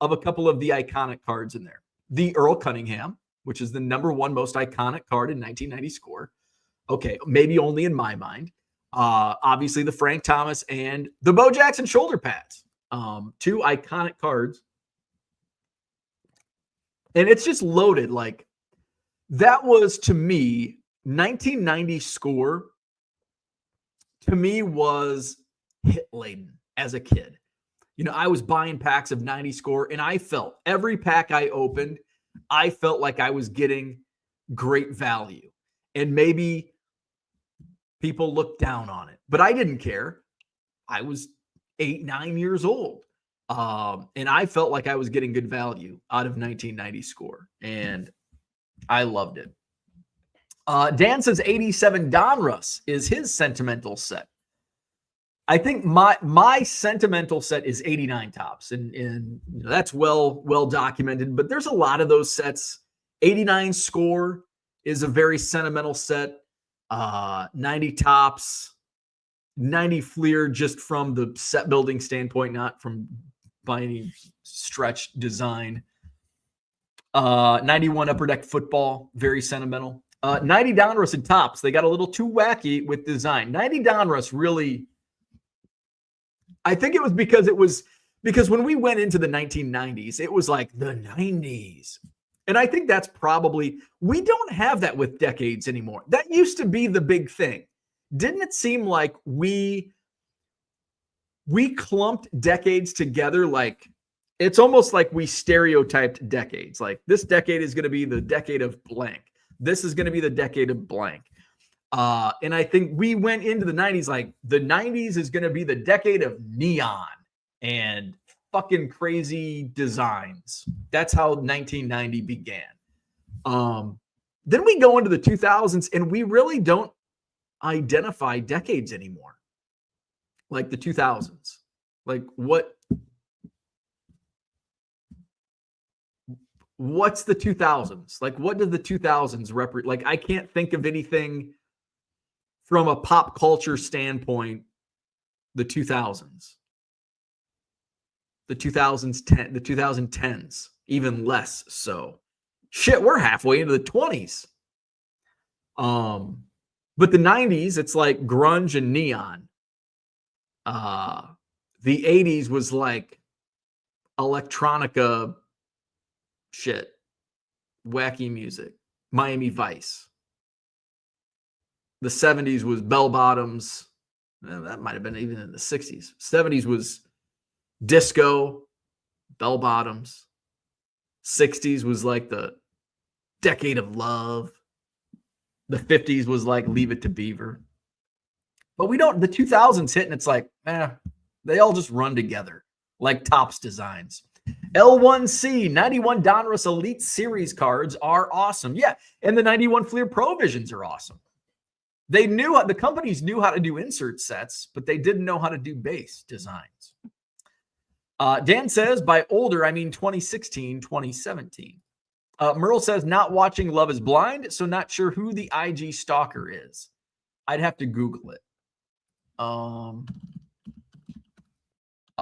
of a couple of the iconic cards in there. The Earl Cunningham, which is the #1 most iconic card in 1990 score. Okay, maybe only in my mind. Obviously the Frank Thomas and the Bo Jackson shoulder pads. Two iconic cards. And it's just loaded. Like, that was, to me, 1990 score, to me, was hit laden as a kid. I was buying packs of 90 score, and I felt every pack I opened, I felt like I was getting great value. And maybe people looked down on it, but I didn't care. I was 8, 9 years old. And I felt like I was getting good value out of 1990 score, and I loved it. Dan says 87 Donruss is his sentimental set. I think my sentimental set is 89 Tops, and that's well documented. But there's a lot of those sets. 89 score is a very sentimental set. 90 Tops, 90 Fleer, just from the set building standpoint, not from by any stretch design. 91 Upper Deck Football, very sentimental. 90 Donruss and Tops, they got a little too wacky with design. 90 Donruss really, I think it was because when we went into the 1990s, it was like the 90s. And I think that's probably, we don't have that with decades anymore. That used to be the big thing. Didn't it seem like we clumped decades together? Like, it's almost like we stereotyped decades. Like, this decade is going to be the decade of blank. This is going to be the decade of blank. And I think we went into the 90s like the 90s is going to be the decade of neon and fucking crazy designs. That's how 1990 began. Then we go into the 2000s and we really don't identify decades anymore. Like the 2000s. Like what's the 2000s? Like, what do the 2000s represent? Like, I can't think of anything from a pop culture standpoint. The 2000s, the 2010s, even less so. Shit, we're halfway into the 20s. But the 90s, it's like grunge and neon. The 80s was like electronica shit, wacky music, Miami Vice. The 70s was bell bottoms. That might have been even in the 60s. 70s was disco, bell bottoms. 60s was like the decade of love. The 50s was like Leave It to Beaver. But we don't, the 2000s hit and it's like, they all just run together like Topps designs. L1C 91 Donruss Elite Series cards are awesome. Yeah, and the 91 Fleer Pro Visions are awesome. The companies knew how to do insert sets, but they didn't know how to do base designs. Dan says, by older, I mean 2016, 2017. Merle says, not watching Love is Blind, so not sure who the IG stalker is. I'd have to Google it. I'll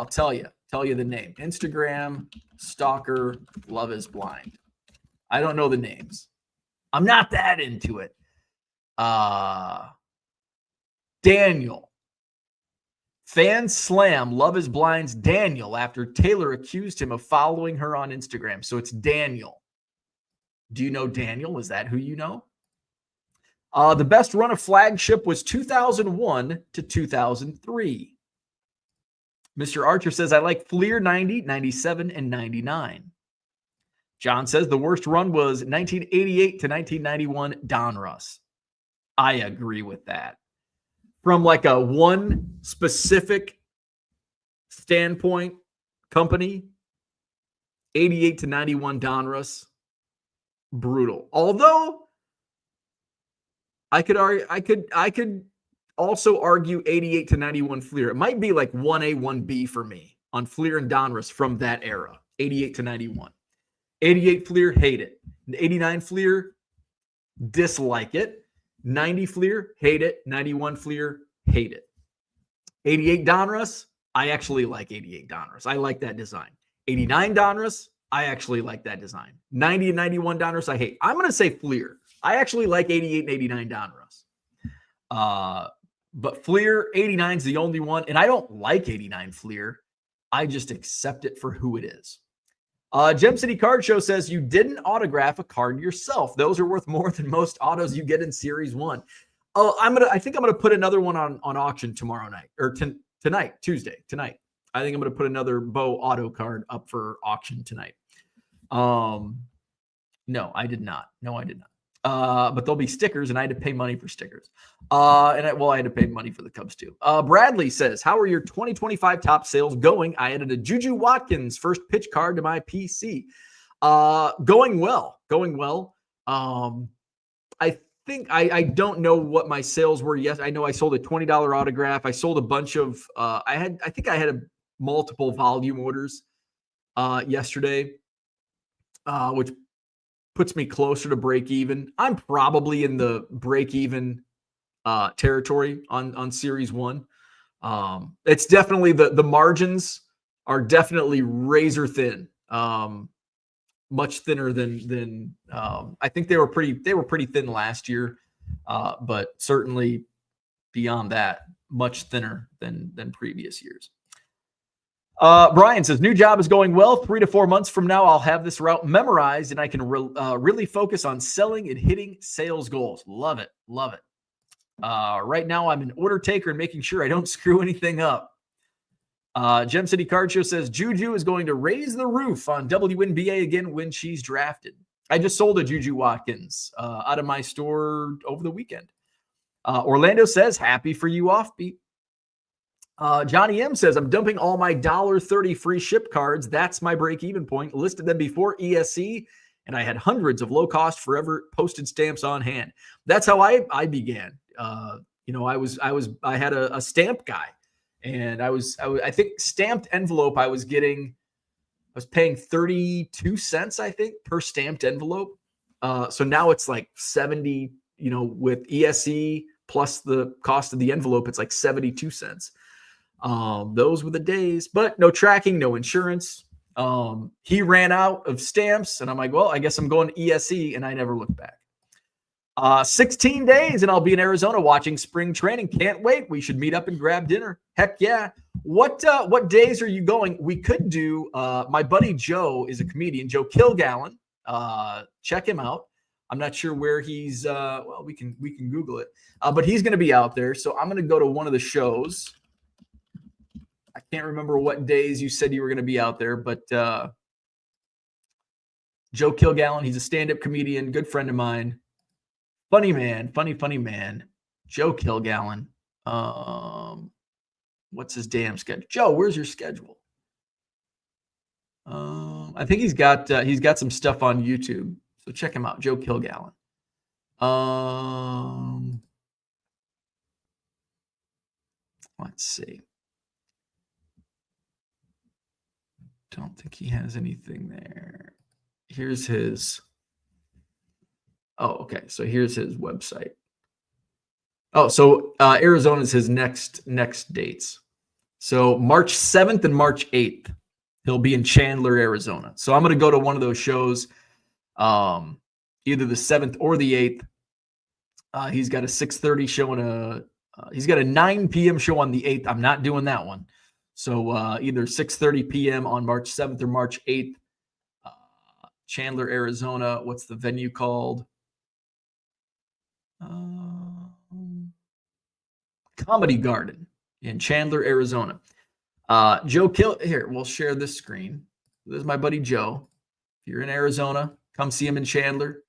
tell you the name. Instagram, stalker, Love is Blind. I don't know the names. I'm not that into it. Daniel. Fans slam Love is Blind's Daniel after Taylor accused him of following her on Instagram. So it's Daniel. Do you know Daniel? Is that who you know? The best run of flagship was 2001 to 2003. Mr. Archer says, I like Fleer 90, 97, and 99. John says the worst run was 1988 to 1991 Donruss. I agree with that. From like a one specific standpoint company, 88 to 91 Donruss, brutal. Although I could also argue 88 to 91 Fleer. It might be like 1A, 1B for me on Fleer and Donruss from that era, 88 to 91. 88 Fleer, hate it. 89 Fleer, dislike it. 90 Fleer, hate it. 91 Fleer, hate it. 88 Donruss, I actually like 88 Donruss. I like that design. 89 Donruss, I actually like that design. 90 and 91 Donruss, I hate. I'm going to say Fleer. I actually like 88 and 89 Donruss. But Fleer 89 is the only one, and I don't like 89 Fleer. I just accept it for who it is. Gem City Card Show says you didn't autograph a card yourself. Those are worth more than most autos you get in Series 1. Oh, I think I'm gonna put another one on auction tomorrow night or tonight, Tuesday tonight. I think I'm gonna put another Bo auto card up for auction tonight. No, I did not. But there'll be stickers, and I had to pay money for stickers. I had to pay money for the Cubs too. Bradley says, how are your 2025 top sales going? I added a Juju Watkins first pitch card to my PC. Going well. I think I don't know what my sales were. Yes, I know I sold a $20 autograph. I sold a bunch of I think I had multiple volume orders yesterday, which puts me closer to break even. I'm probably in the break even territory on Series 1. It's definitely the margins are definitely razor thin. Much thinner than I think they were pretty thin last year, but certainly beyond that, much thinner than previous years. Brian says, new job is going well. 3 to 4 months from now, I'll have this route memorized and I can really focus on selling and hitting sales goals. Love it. Right now, I'm an order taker and making sure I don't screw anything up. Gem City Card Show says, Juju is going to raise the roof on WNBA again when she's drafted. I just sold a Juju Watkins out of my store over the weekend. Orlando says, happy for you, Offbeat. Johnny M says, I'm dumping all my $1.30 free ship cards. That's my break-even point. Listed them before ESE, and I had hundreds of low-cost forever postage stamps on hand. That's how I began. I had a stamp guy, and I think stamped envelope I was paying 32 cents, I think, per stamped envelope. So now it's like 70, with ESE plus the cost of the envelope, it's like 72 cents. Those were the days, but no tracking, no insurance. He ran out of stamps and I'm like, well, I guess I'm going to ESE, and I never looked back. 16 days and I'll be in Arizona watching spring training. Can't wait. We should meet up and grab dinner. Heck yeah. What days are you going? We could do, my buddy Joe is a comedian, Joe Kilgallen. Check him out. I'm not sure where he's, well, we can Google it, but he's going to be out there. So I'm going to go to one of the shows. I can't remember what days you said you were going to be out there, but Joe Kilgallen, he's a stand-up comedian, good friend of mine. Funny man. Joe Kilgallen. What's his damn schedule? Joe, where's your schedule? I think he's got some stuff on YouTube. So check him out, Joe Kilgallen. Let's see. Don't think he has anything there. Here's his. Oh, okay. So here's his website. Oh, so Arizona is his next dates. So March 7th and March 8th, he'll be in Chandler, Arizona. So I'm going to go to one of those shows, either the 7th or the 8th. He's got a 6:30 show and he's got a 9 p.m. show on the 8th. I'm not doing that one. So either 6:30 p.m. on March 7th or March 8th, Chandler, Arizona. What's the venue called? Comedy Garden in Chandler, Arizona. Here, we'll share this screen. This is my buddy Joe. If you're in Arizona, come see him in Chandler.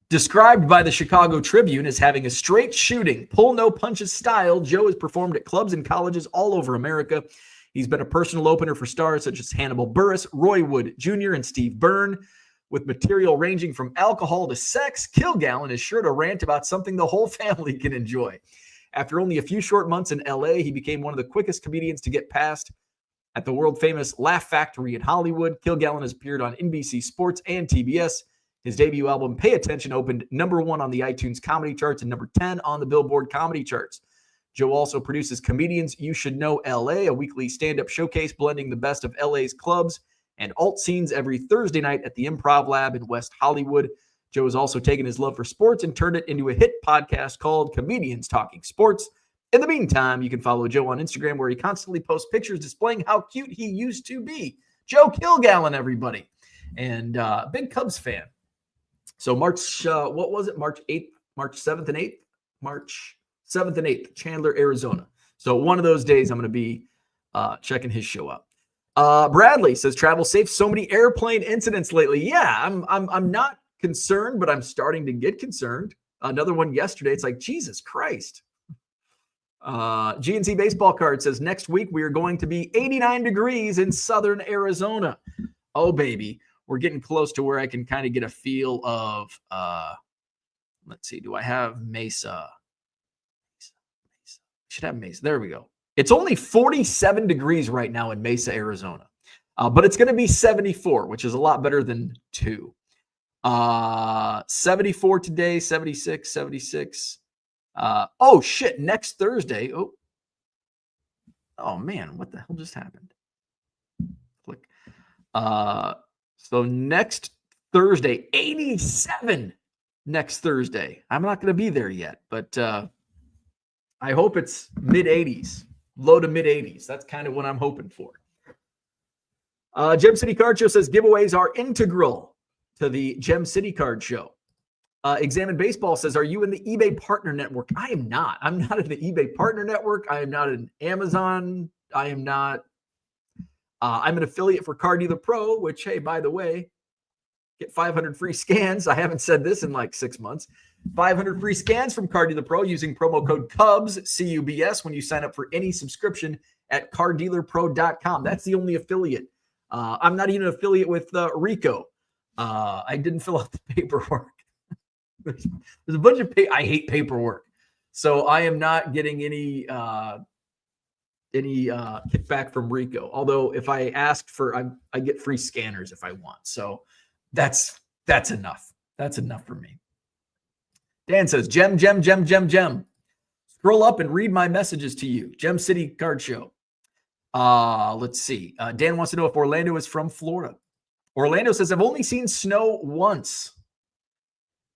Described by the Chicago Tribune as having a straight shooting, pull no punches style, Joe has performed at clubs and colleges all over America. He's been a personal opener for stars such as Hannibal Buress, Roy Wood Jr., and Steve Byrne. With material ranging from alcohol to sex, Kilgallen is sure to rant about something the whole family can enjoy. After only a few short months in LA, he became one of the quickest comedians to get past at the world-famous Laugh Factory in Hollywood. Kilgallen has appeared on NBC Sports and TBS. His debut album, Pay Attention, opened #1 on the iTunes comedy charts and #10 on the Billboard comedy charts. Joe also produces Comedians You Should Know LA, a weekly stand-up showcase blending the best of LA's clubs and alt scenes every Thursday night at the Improv Lab in West Hollywood. Joe has also taken his love for sports and turned it into a hit podcast called Comedians Talking Sports. In the meantime, you can follow Joe on Instagram, where he constantly posts pictures displaying how cute he used to be. Joe Kilgallen, everybody. And big Cubs fan. So March, what was it? March 8th, March 7th and 8th? March 7th and 8th, Chandler, Arizona. So one of those days I'm going to be checking his show out. Bradley says, travel safe. So many airplane incidents lately. Yeah, I'm not concerned, but I'm starting to get concerned. Another one yesterday. It's like, Jesus Christ. GNC Baseball Card says, next week we are going to be 89 degrees in southern Arizona. Oh, baby. We're getting close to where I can kind of get a feel of, let's see, do I have Mesa? Should have Mesa. There we go. It's only 47 degrees right now in Mesa, Arizona. But it's going to be 74, which is a lot better than 2. 74 today, 76, 76. Oh, shit. Next Thursday. Oh, man. What the hell just happened? Click. So next Thursday, 87 next Thursday. I'm not going to be there yet, but I hope it's mid-80s. Low to mid-80s. That's kind of what I'm hoping for. Gem City Card Show says giveaways are integral to the Gem City Card Show. Examine Baseball says, are you in the eBay Partner Network? I am not. I'm not in the eBay Partner Network. I am not in Amazon. I am not. I'm an affiliate for Car Dealer Pro, which, hey, by the way, get 500 free scans. I haven't said this in like 6 months. 500 free scans from Car Dealer Pro using promo code CUBS, C-U-B-S, when you sign up for any subscription at cardealerpro.com. That's the only affiliate. I'm not even an affiliate with Rico. I didn't fill out the paperwork. There's a bunch of I hate paperwork. So I am not getting any kickback from Rico. Although if I asked for, I get free scanners if I want. So that's enough. That's enough for me. Dan says, Gem. Scroll up and read my messages to you. Gem City Card Show. Let's see. Dan wants to know if Orlando is from Florida. Orlando says, I've only seen snow once.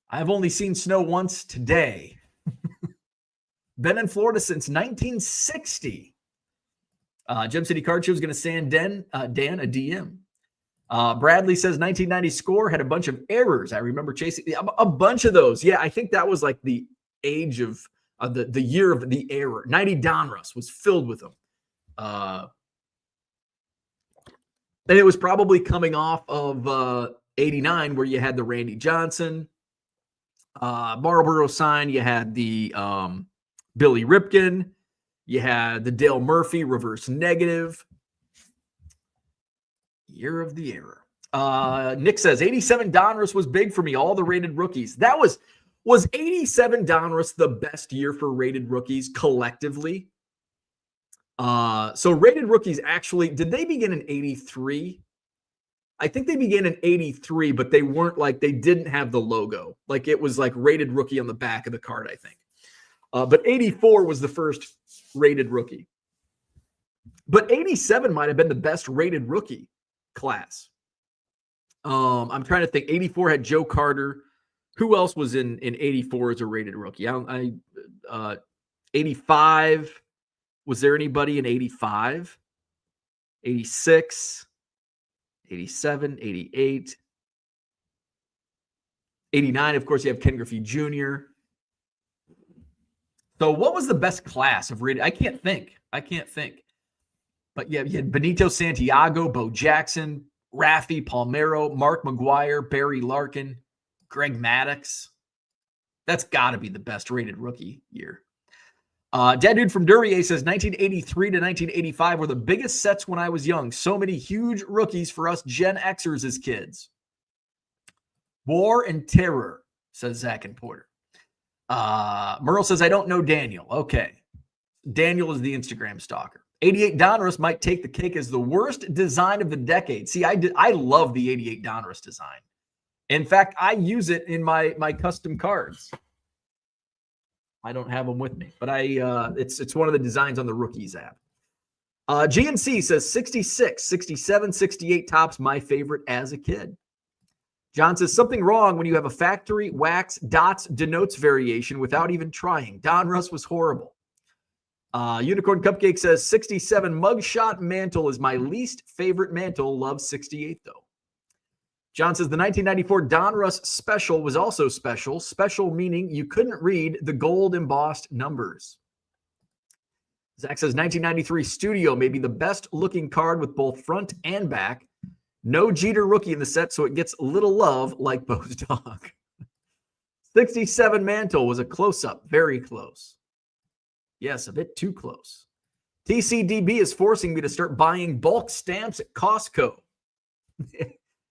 I've only seen snow once today. Been in Florida since 1960. Gem City Card Show is going to send Dan a DM. Bradley says 1990 score had a bunch of errors. I remember chasing a bunch of those. Yeah, I think that was like the age of the year of the error. 90 Donruss was filled with them. And it was probably coming off of 89 where you had the Randy Johnson, Marlboro sign. You had the Billy Ripken. You had the Dale Murphy reverse negative. Year of the error. Nick says 87 Donruss was big for me. All the rated rookies. That was 87 Donruss the best year for rated rookies collectively? So rated rookies actually, did they begin in 83? I think they began in 83, but they weren't like, they didn't have the logo. Like it was like rated rookie on the back of the card, I think. But 84 was the first rated rookie. But 87 might have been the best rated rookie class. I'm trying to think. 84 had Joe Carter. Who else was in 84 as a rated rookie? 85. Was there anybody in 85? 86, 87, 88, 89. Of course, you have Ken Griffey Jr. So what was the best class of rated? I can't think. But yeah, you had Benito Santiago, Bo Jackson, Raffy Palmeiro, Mark McGuire, Barry Larkin, Greg Maddux. That's got to be the best rated rookie year. Dead Dude from Duryea says 1983 to 1985 were the biggest sets when I was young. So many huge rookies for us Gen Xers as kids. War and Terror, says Zach and Porter. Merle says, I don't know Daniel. Okay. Daniel is the Instagram stalker. 88 Donruss might take the cake as the worst design of the decade. See, I love the 88 Donruss design. In fact, I use it in my custom cards. I don't have them with me, but it's one of the designs on the Rookies app. GNC says 66, 67, 68 tops my favorite as a kid. John says something wrong when you have a factory wax dots denotes variation without even trying. Donruss was horrible. Unicorn Cupcake says 67 mugshot mantle is my least favorite mantle. Love 68 though. John says the 1994 Donruss special was also special. Special meaning you couldn't read the gold embossed numbers. Zach says 1993 Studio may be the best looking card with both front and back. No Jeter rookie in the set, so it gets little love like Bo's dog. 67 Mantle was a close-up, very close. Yes, a bit too close. TCDB is forcing me to start buying bulk stamps at Costco.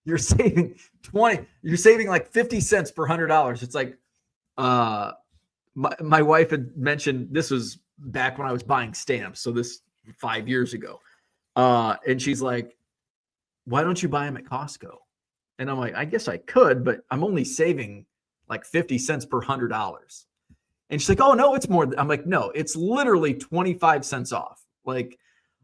You're saving like 50 cents per $100. It's like my wife had mentioned this was back when I was buying stamps, so this 5 years ago. And she's like, why don't you buy them at Costco? And I'm like, I guess I could, but I'm only saving like 50 cents per $100. And she's like, oh no, it's more. I'm like, no, it's literally 25 cents off. Like,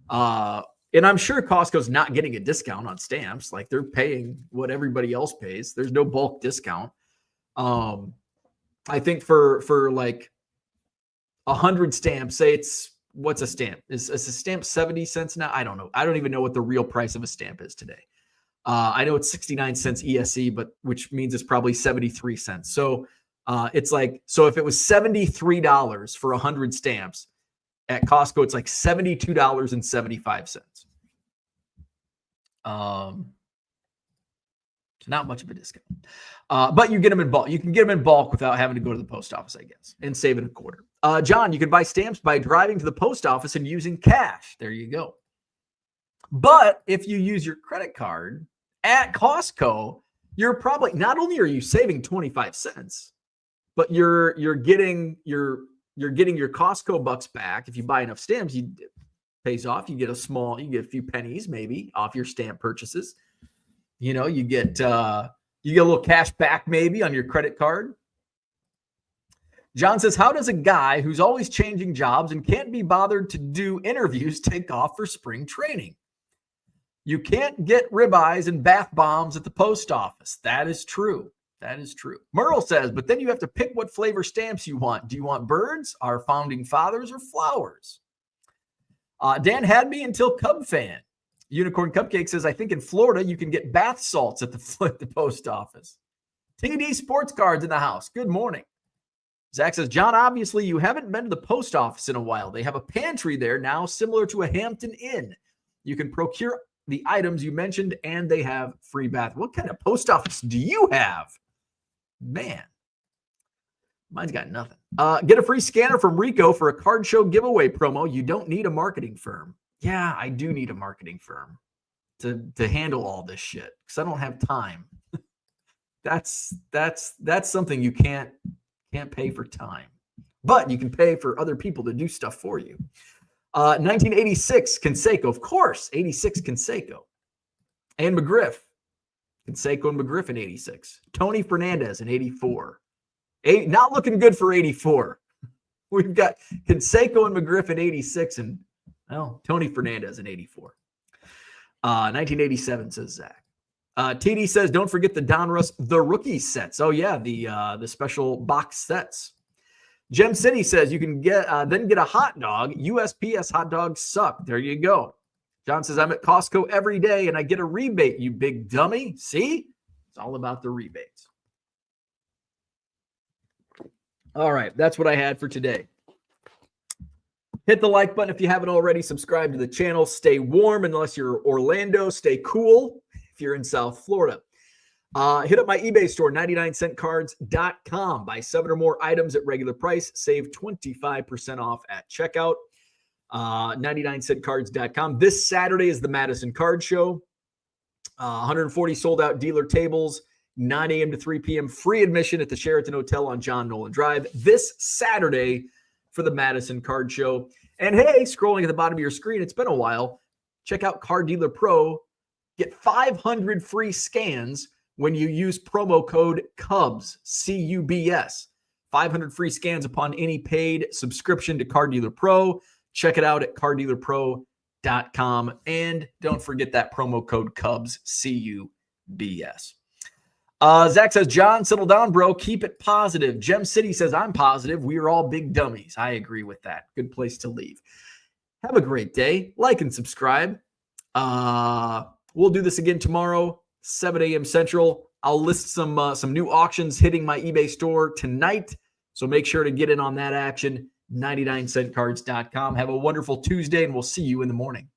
and I'm sure Costco's not getting a discount on stamps. Like they're paying what everybody else pays. There's no bulk discount. I think for like 100 stamps, say it's, what's a stamp? Is a stamp 70 cents now? I don't know. I don't even know what the real price of a stamp is today. I know it's 69 cents ESE, but which means it's probably 73 cents. So it's like, so if it was $73 for 100 stamps at Costco, it's like $72.75. Not much of a discount, but you get them in bulk. You can get them in bulk without having to go to the post office, I guess, and save it a quarter. John, you can buy stamps by driving to the post office and using cash. There you go. But if you use your credit card at Costco, you're probably, not only are you saving 25 cents, but you're getting your Costco bucks back. If you buy enough stamps, it pays off. You get a few pennies maybe off your stamp purchases. You know, you get a little cash back maybe on your credit card. John says, how does a guy who's always changing jobs and can't be bothered to do interviews take off for spring training? You can't get ribeyes and bath bombs at the post office. That is true. That is true. Merle says, but then you have to pick what flavor stamps you want. Do you want birds, our founding fathers, or flowers? Dan had me until Cub fan. Unicorn Cupcake says, I think in Florida you can get bath salts at the post office. TD Sports Cards in the house. Good morning. Zach says, John, obviously you haven't been to the post office in a while. They have a pantry there now similar to a Hampton Inn. You can procure the items you mentioned, and they have free bath. What kind of post office do you have? Man, mine's got nothing. Get a free scanner from Rico for a card show giveaway promo. You don't need a marketing firm. Yeah, I do need a marketing firm to handle all this shit because I don't have time. That's something you can't pay for time, but you can pay for other people to do stuff for you. 1986 Canseco, of course. 86 Canseco and McGriff. Canseco and McGriff in 86. Tony Fernandez in 84. Not looking good for 84. We've got Canseco and McGriff in 86 and Tony Fernandez in 84. 1987 says Zach. TD says, don't forget the Donruss the rookie sets. Oh yeah, the special box sets. Gem City says you can then get a hot dog. USPS hot dogs suck. There you go. John says, I'm at Costco every day and I get a rebate, you big dummy. See? It's all about the rebates. All right, that's what I had for today. Hit the like button if you haven't already. Subscribe to the channel. Stay warm unless you're Orlando. Stay cool if you're in South Florida. Hit up my eBay store, 99centcards.com. Buy 7 or more items at regular price. Save 25% off at checkout. 99centcards.com. This Saturday is the Madison Card Show. 140 sold out dealer tables, 9 a.m. to 3 p.m. Free admission at the Sheraton Hotel on John Nolan Drive this Saturday for the Madison Card Show. And hey, scrolling at the bottom of your screen, it's been a while. Check out Card Dealer Pro. Get 500 free scans when you use promo code CUBS, C-U-B-S. 500 free scans upon any paid subscription to Card Dealer Pro. Check it out at carddealerpro.com. And don't forget that promo code CUBS, C-U-B-S. Zach says, John, settle down, bro. Keep it positive. Gem City says, I'm positive. We are all big dummies. I agree with that. Good place to leave. Have a great day. Like and subscribe. We'll do this again tomorrow, 7 a.m. Central. I'll list some new auctions hitting my eBay store tonight. So make sure to get in on that action. 99centcards.com. Have a wonderful Tuesday, and we'll see you in the morning.